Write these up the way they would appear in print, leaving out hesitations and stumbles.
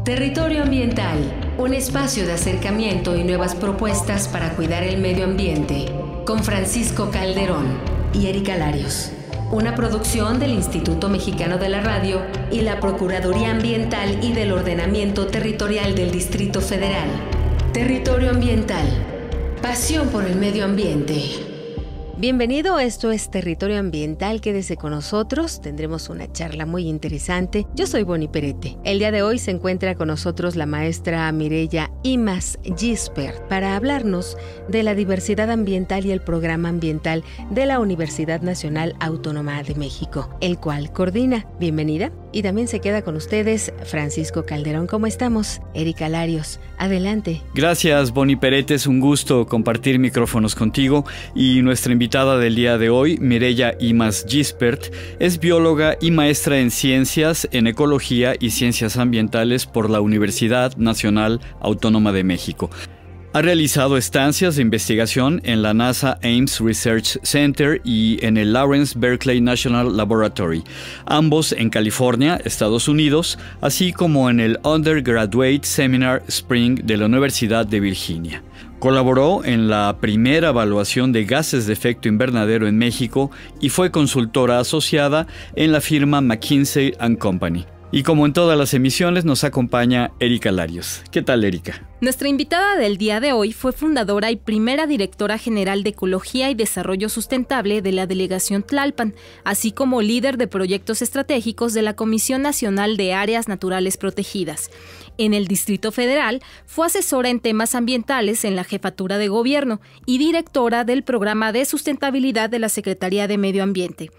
Territorio Ambiental, un espacio de acercamiento y nuevas propuestas para cuidar el medio ambiente, con Francisco Calderón y Erika Larios. Una producción del Instituto Mexicano de la Radio y la Procuraduría Ambiental y del Ordenamiento Territorial del Distrito Federal. Territorio Ambiental, pasión por el medio ambiente. Bienvenido, esto es Territorio Ambiental, quédese con nosotros, tendremos una charla muy interesante. Yo soy Bonnie Perete. El día de hoy se encuentra con nosotros la maestra Mireya Imaz Gisbert para hablarnos de la diversidad ambiental y el programa ambiental de la Universidad Nacional Autónoma de México, el cual coordina. Bienvenida. Y también se queda con ustedes Francisco Calderón. ¿Cómo estamos? Erika Larios, adelante. Gracias, Bonnie Perete, es un gusto compartir micrófonos contigo. Y nuestra invitada del día de hoy, Mireya Imaz Gisbert, es bióloga y maestra en ciencias, en ecología y ciencias ambientales por la Universidad Nacional Autónoma de México. Ha realizado estancias de investigación en la NASA Ames Research Center y en el Lawrence Berkeley National Laboratory, ambos en California, Estados Unidos, así como en el Undergraduate Seminar Spring de la Universidad de Virginia. Colaboró en la primera evaluación de gases de efecto invernadero en México y fue consultora asociada en la firma McKinsey & Company. Y como en todas las emisiones, nos acompaña Erika Larios. ¿Qué tal, Erika? Nuestra invitada del día de hoy fue fundadora y primera directora general de Ecología y Desarrollo Sustentable de la Delegación Tlalpan, así como líder de proyectos estratégicos de la Comisión Nacional de Áreas Naturales Protegidas. En el Distrito Federal, fue asesora en temas ambientales en la Jefatura de Gobierno y directora del Programa de Sustentabilidad de la Secretaría de Medio Ambiente.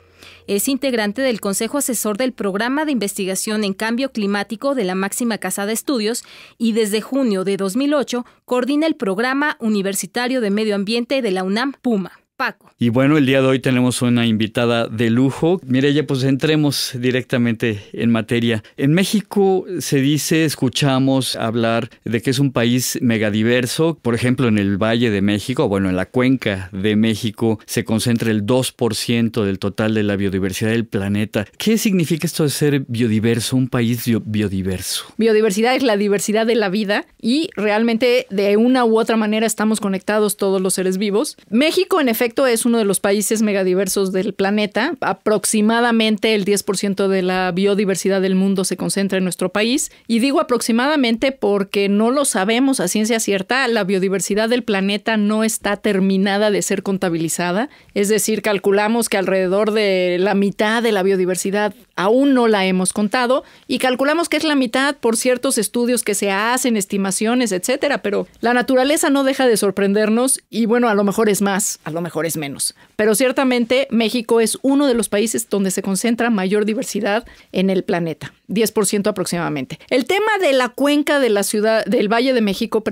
Es integrante del Consejo Asesor del Programa de Investigación en Cambio Climático de la máxima casa de estudios y desde junio de 2008 coordina el Programa Universitario de Medio Ambiente de la UNAM Puma. Paco. Y bueno, el día de hoy tenemos una invitada de lujo. Mireya, pues entremos directamente en materia. En México se dice, escuchamos hablar de que es un país megadiverso. Por ejemplo, en el Valle de México, bueno, en la Cuenca de México se concentra el 2% del total de la biodiversidad del planeta. ¿Qué significa esto de ser biodiverso, un país biodiverso? Biodiversidad es la diversidad de la vida y realmente de una u otra manera estamos conectados todos los seres vivos. México, en efecto, es uno de los países megadiversos del planeta. Aproximadamente el 10% de la biodiversidad del mundo se concentra en nuestro país. Y digo aproximadamente porque no lo sabemos a ciencia cierta. La biodiversidad del planeta no está terminada de ser contabilizada. Es decir, calculamos que alrededor de la mitad de la biodiversidad aún no la hemos contado y calculamos que es la mitad por ciertos estudios que se hacen, estimaciones, etcétera. Pero la naturaleza no deja de sorprendernos y bueno, a lo mejor es más, a lo mejor es menos. Pero ciertamente México es uno de los países donde se concentra mayor diversidad en el planeta, 10% aproximadamente. El tema de la cuenca de la ciudad, del Valle de México,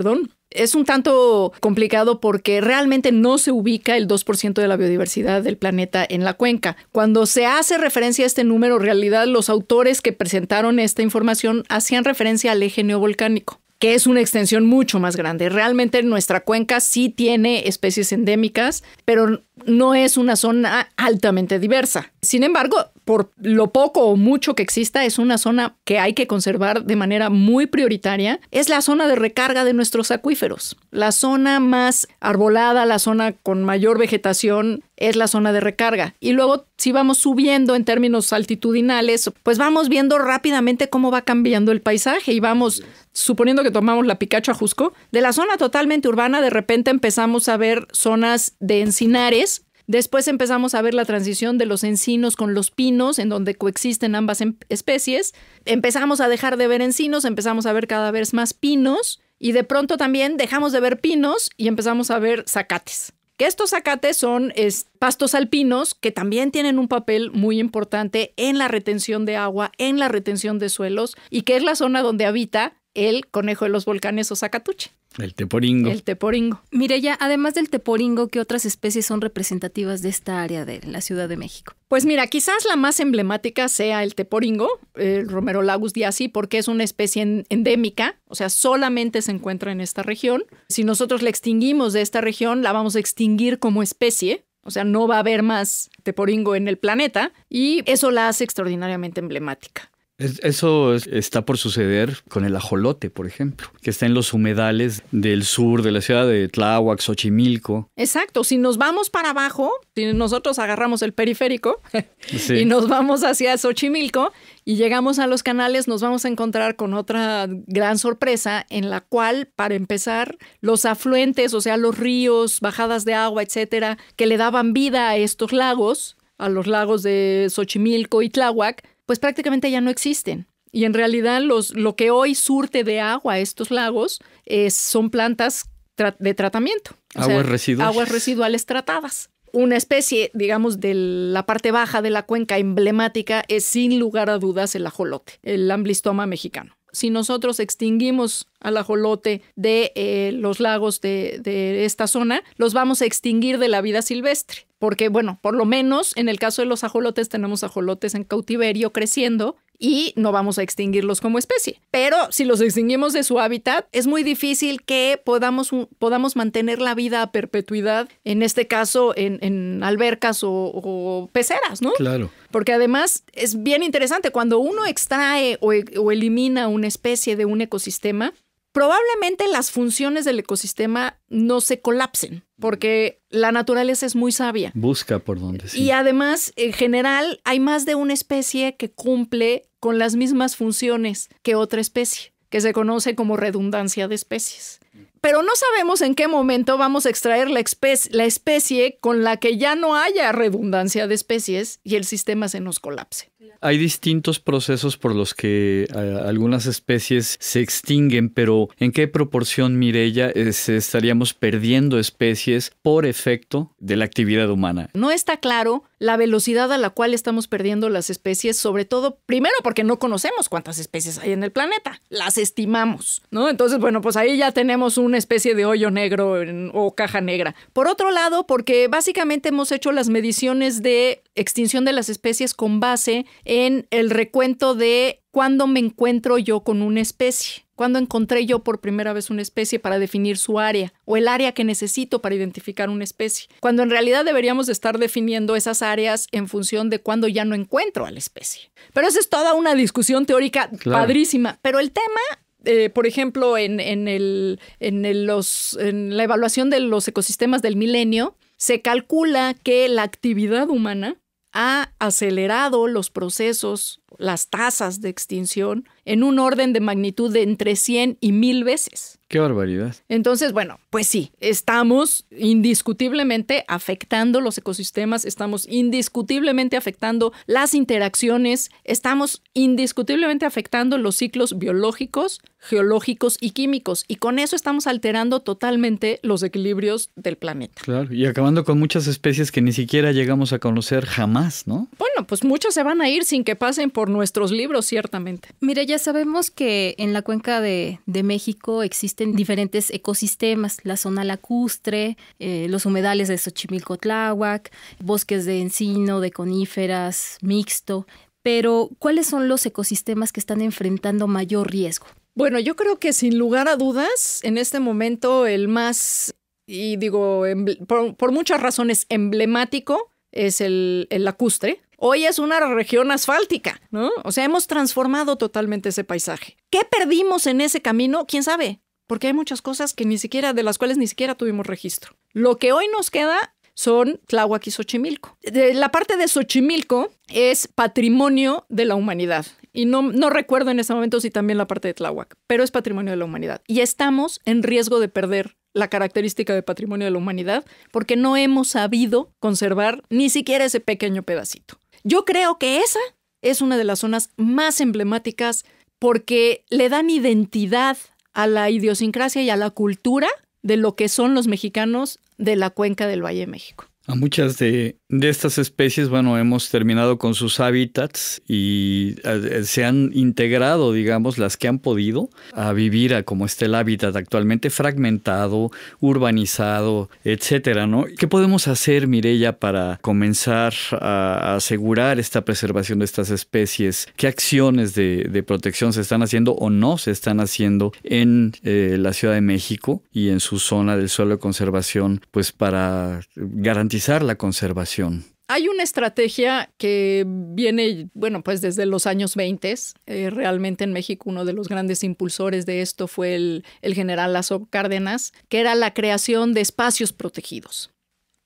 es un tanto complicado porque realmente no se ubica el 2% de la biodiversidad del planeta en la cuenca. Cuando se hace referencia a este número, en realidad los autores que presentaron esta información hacían referencia al eje neovolcánico, que es una extensión mucho más grande. Realmente nuestra cuenca sí tiene especies endémicas, pero no es una zona altamente diversa. Sin embargo, por lo poco o mucho que exista, es una zona que hay que conservar de manera muy prioritaria. Es la zona de recarga de nuestros acuíferos. La zona más arbolada, la zona con mayor vegetación, es la zona de recarga. Y luego, si vamos subiendo en términos altitudinales, pues vamos viendo rápidamente cómo va cambiando el paisaje y vamos, suponiendo que tomamos la Picacho a Jusco, de la zona totalmente urbana, de repente empezamos a ver zonas de encinares. Después empezamos a ver la transición de los encinos con los pinos, en donde coexisten ambas especies. Empezamos a dejar de ver encinos, empezamos a ver cada vez más pinos y de pronto también dejamos de ver pinos y empezamos a ver zacates. Que estos zacates son pastos alpinos que también tienen un papel muy importante en la retención de agua, en la retención de suelos y que es la zona donde habita el conejo de los volcanes o zacatuche. El teporingo. El teporingo. Mireya, además del teporingo, ¿qué otras especies son representativas de esta área de la Ciudad de México? Pues mira, quizás la más emblemática sea el teporingo, el Romerolagus diaci, porque es una especie endémica, o sea, solamente se encuentra en esta región. Si nosotros la extinguimos de esta región, la vamos a extinguir como especie. O sea, no va a haber más teporingo en el planeta y eso la hace extraordinariamente emblemática. Está por suceder con el ajolote, por ejemplo, que está en los humedales del sur de la ciudad de Tláhuac, Xochimilco. Exacto, si nos vamos para abajo, si nosotros agarramos el periférico Sí. y nos vamos hacia Xochimilco y llegamos a los canales, nos vamos a encontrar con otra gran sorpresa en la cual, para empezar, los afluentes, o sea, los ríos, bajadas de agua, etcétera, que le daban vida a estos lagos, a los lagos de Xochimilco y Tláhuac, pues prácticamente ya no existen. Y en realidad lo que hoy surte de agua a estos lagos son plantas de tratamiento. Aguas residuales. Aguas residuales tratadas. Una especie, digamos, de la parte baja de la cuenca emblemática es sin lugar a dudas el ajolote, el Amblystoma mexicano. Si nosotros extinguimos al ajolote de los lagos de esta zona, los vamos a extinguir de la vida silvestre. Porque, bueno, por lo menos en el caso de los ajolotes tenemos ajolotes en cautiverio creciendo y no vamos a extinguirlos como especie. Pero si los extinguimos de su hábitat, es muy difícil que podamos mantener la vida a perpetuidad, en este caso en albercas o peceras, ¿no? Claro. Porque además es bien interesante, cuando uno extrae o elimina una especie de un ecosistema, probablemente las funciones del ecosistema no se colapsen, porque la naturaleza es muy sabia. Busca por dónde, sí. Y además, en general, hay más de una especie que cumple con las mismas funciones que otra especie, que se conoce como redundancia de especies. Pero no sabemos en qué momento vamos a extraer la especie con la que ya no haya redundancia de especies y el sistema se nos colapse. Hay distintos procesos por los que algunas especies se extinguen, pero ¿en qué proporción, Mireya, estaríamos perdiendo especies por efecto de la actividad humana? No está claro la velocidad a la cual estamos perdiendo las especies, sobre todo, primero porque no conocemos cuántas especies hay en el planeta, las estimamos, ¿no? Entonces, bueno, pues ahí ya tenemos una especie de hoyo negro o caja negra. Por otro lado, porque básicamente hemos hecho las mediciones de extinción de las especies con base en el recuento de cuándo me encuentro yo con una especie. ¿Cuándo encontré yo por primera vez una especie para definir su área o el área que necesito para identificar una especie? Cuando en realidad deberíamos de estar definiendo esas áreas en función de cuándo ya no encuentro a la especie. Pero esa es toda una discusión teórica padrísima. Pero el tema, por ejemplo, en la evaluación de los ecosistemas del milenio, se calcula que la actividad humana ha acelerado los procesos, las tasas de extinción en un orden de magnitud de entre 100 y 1000 veces. ¡Qué barbaridad! Entonces, bueno, pues sí, estamos indiscutiblemente afectando los ecosistemas, estamos indiscutiblemente afectando las interacciones, estamos indiscutiblemente afectando los ciclos biológicos, geológicos y químicos, y con eso estamos alterando totalmente los equilibrios del planeta. Claro, y acabando con muchas especies que ni siquiera llegamos a conocer jamás, ¿no? Bueno, pues muchos se van a ir sin que pasen por nuestros libros, ciertamente. Mire, ya sabemos que en la cuenca de México existen diferentes ecosistemas, la zona lacustre, los humedales de Xochimilco, Tláhuac, bosques de encino, de coníferas, mixto, pero ¿cuáles son los ecosistemas que están enfrentando mayor riesgo? Bueno, yo creo que sin lugar a dudas, en este momento el más, y digo, por muchas razones emblemático, es el lacustre. Hoy es una región asfáltica, ¿no? O sea, hemos transformado totalmente ese paisaje. ¿Qué perdimos en ese camino? ¿Quién sabe? Porque hay muchas cosas de las cuales ni siquiera tuvimos registro. Lo que hoy nos queda son Tláhuac y Xochimilco. La parte de Xochimilco es patrimonio de la humanidad. Y no recuerdo en este momento si también la parte de Tláhuac, pero es patrimonio de la humanidad. Y estamos en riesgo de perder la característica de patrimonio de la humanidad porque no hemos sabido conservar ni siquiera ese pequeño pedacito. Yo creo que esa es una de las zonas más emblemáticas porque le dan identidad a la idiosincrasia y a la cultura de lo que son los mexicanos de la cuenca del Valle de México. A muchas de estas especies, bueno, hemos terminado con sus hábitats y se han integrado, digamos, las que han podido, a vivir a como está el hábitat actualmente, fragmentado, urbanizado, etcétera, ¿no? ¿Qué podemos hacer, Mireya, para comenzar a asegurar esta preservación de estas especies? ¿Qué acciones de protección se están haciendo o no se están haciendo en la Ciudad de México y en su zona del suelo de conservación, pues para garantizar la conservación? Hay una estrategia que viene, pues desde los años 20. Realmente en México uno de los grandes impulsores de esto fue el general Lázaro Cárdenas, que era la creación de espacios protegidos.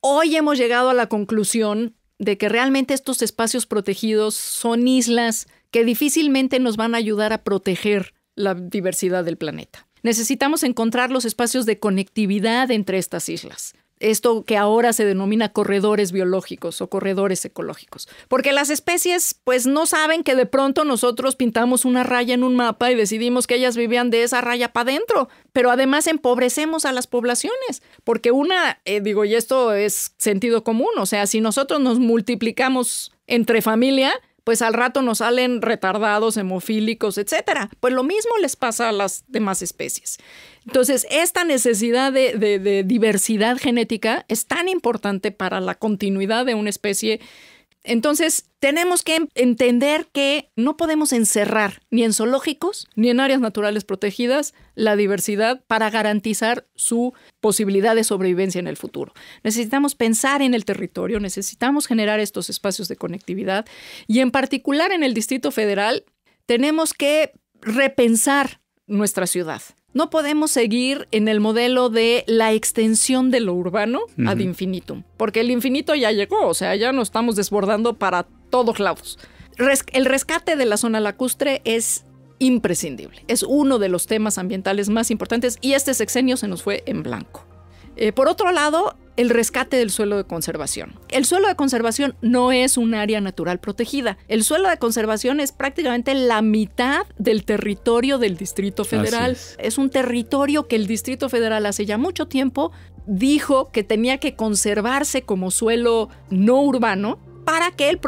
Hoy hemos llegado a la conclusión de que realmente estos espacios protegidos son islas que difícilmente nos van a ayudar a proteger la diversidad del planeta. Necesitamos encontrar los espacios de conectividad entre estas islas. Esto que ahora se denomina corredores biológicos o corredores ecológicos. Porque las especies pues no saben que de pronto nosotros pintamos una raya en un mapa y decidimos que ellas vivían de esa raya para adentro. Pero además empobrecemos a las poblaciones. Porque y esto es sentido común, o sea, si nosotros nos multiplicamos entre familia, pues al rato nos salen retardados, hemofílicos, etcétera. Pues lo mismo les pasa a las demás especies. Entonces, esta necesidad de diversidad genética es tan importante para la continuidad de una especie. Entonces, tenemos que entender que no podemos encerrar ni en zoológicos ni en áreas naturales protegidas la diversidad para garantizar su posibilidad de sobrevivencia en el futuro. Necesitamos pensar en el territorio, necesitamos generar estos espacios de conectividad y en particular en el Distrito Federal tenemos que repensar nuestra ciudad. No podemos seguir en el modelo de la extensión de lo urbano ad infinitum, porque el infinito ya llegó, o sea, ya nos estamos desbordando para todos lados. El rescate de la zona lacustre es imprescindible, es uno de los temas ambientales más importantes y este sexenio se nos fue en blanco. Por otro lado, el rescate del suelo de conservación. El suelo de conservación no es un área natural protegida. El suelo de conservación es prácticamente la mitad del territorio del Distrito Federal. Es un territorio que el Distrito Federal hace ya mucho tiempo dijo que tenía que conservarse como suelo no urbano para que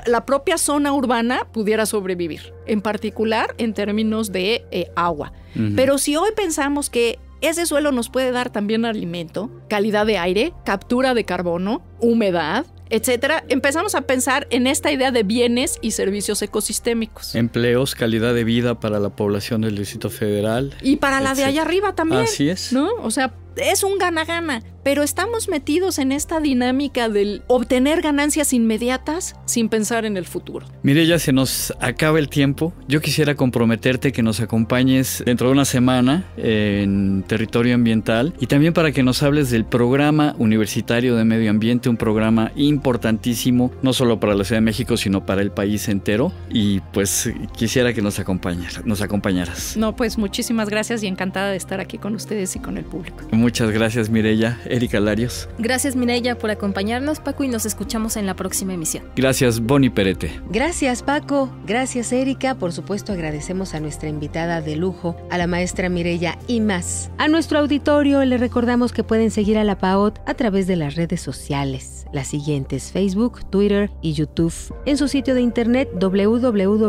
la propia zona urbana pudiera sobrevivir, en particular en términos de agua. Pero si hoy pensamos que ese suelo nos puede dar también alimento, calidad de aire, captura de carbono, humedad, etcétera, empezamos a pensar en esta idea de bienes y servicios ecosistémicos. Empleos, calidad de vida para la población del Distrito Federal. Y para la de allá arriba también. Así es. ¿No? O sea, es un gana-gana, pero estamos metidos en esta dinámica del obtener ganancias inmediatas sin pensar en el futuro. Mireya, se nos acaba el tiempo. Yo quisiera comprometerte que nos acompañes dentro de una semana en Territorio Ambiental y también para que nos hables del Programa Universitario de Medio Ambiente, un programa importantísimo, no solo para la Ciudad de México, sino para el país entero. Y pues quisiera que nos acompañaras. No, pues muchísimas gracias y encantada de estar aquí con ustedes y con el público. Muchas gracias, Mireya. Erika Larios. Gracias, Mireya, por acompañarnos, Paco, y nos escuchamos en la próxima emisión. Gracias, Bonnie Perete. Gracias, Paco. Gracias, Erika. Por supuesto, agradecemos a nuestra invitada de lujo, a la maestra Mireya Imaz. A nuestro auditorio le recordamos que pueden seguir a la PAOT a través de las redes sociales, las siguientes: Facebook, Twitter y YouTube. En su sitio de internet www.paot.mx,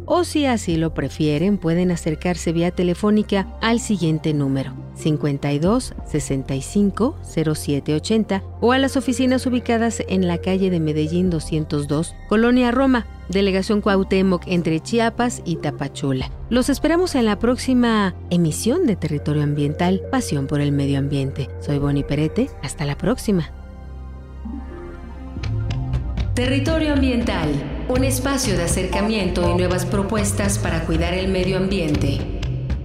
o si así lo prefieren, pueden acercarse vía telefónica al siguiente número: 52 65 07 80 o a las oficinas ubicadas en la calle de Medellín 202, Colonia Roma, Delegación Cuauhtémoc, entre Chiapas y Tapachula. Los esperamos en la próxima emisión de Territorio Ambiental, Pasión por el Medio Ambiente. Soy Bonnie Perete. Hasta la próxima. Territorio Ambiental, un espacio de acercamiento y nuevas propuestas para cuidar el medio ambiente.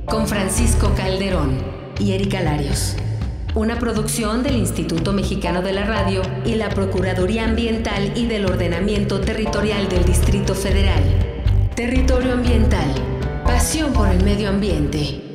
Con Francisco Calderón y Erika Larios. Una producción del Instituto Mexicano de la Radio y la Procuraduría Ambiental y del Ordenamiento Territorial del Distrito Federal. Territorio Ambiental. Pasión por el medio ambiente.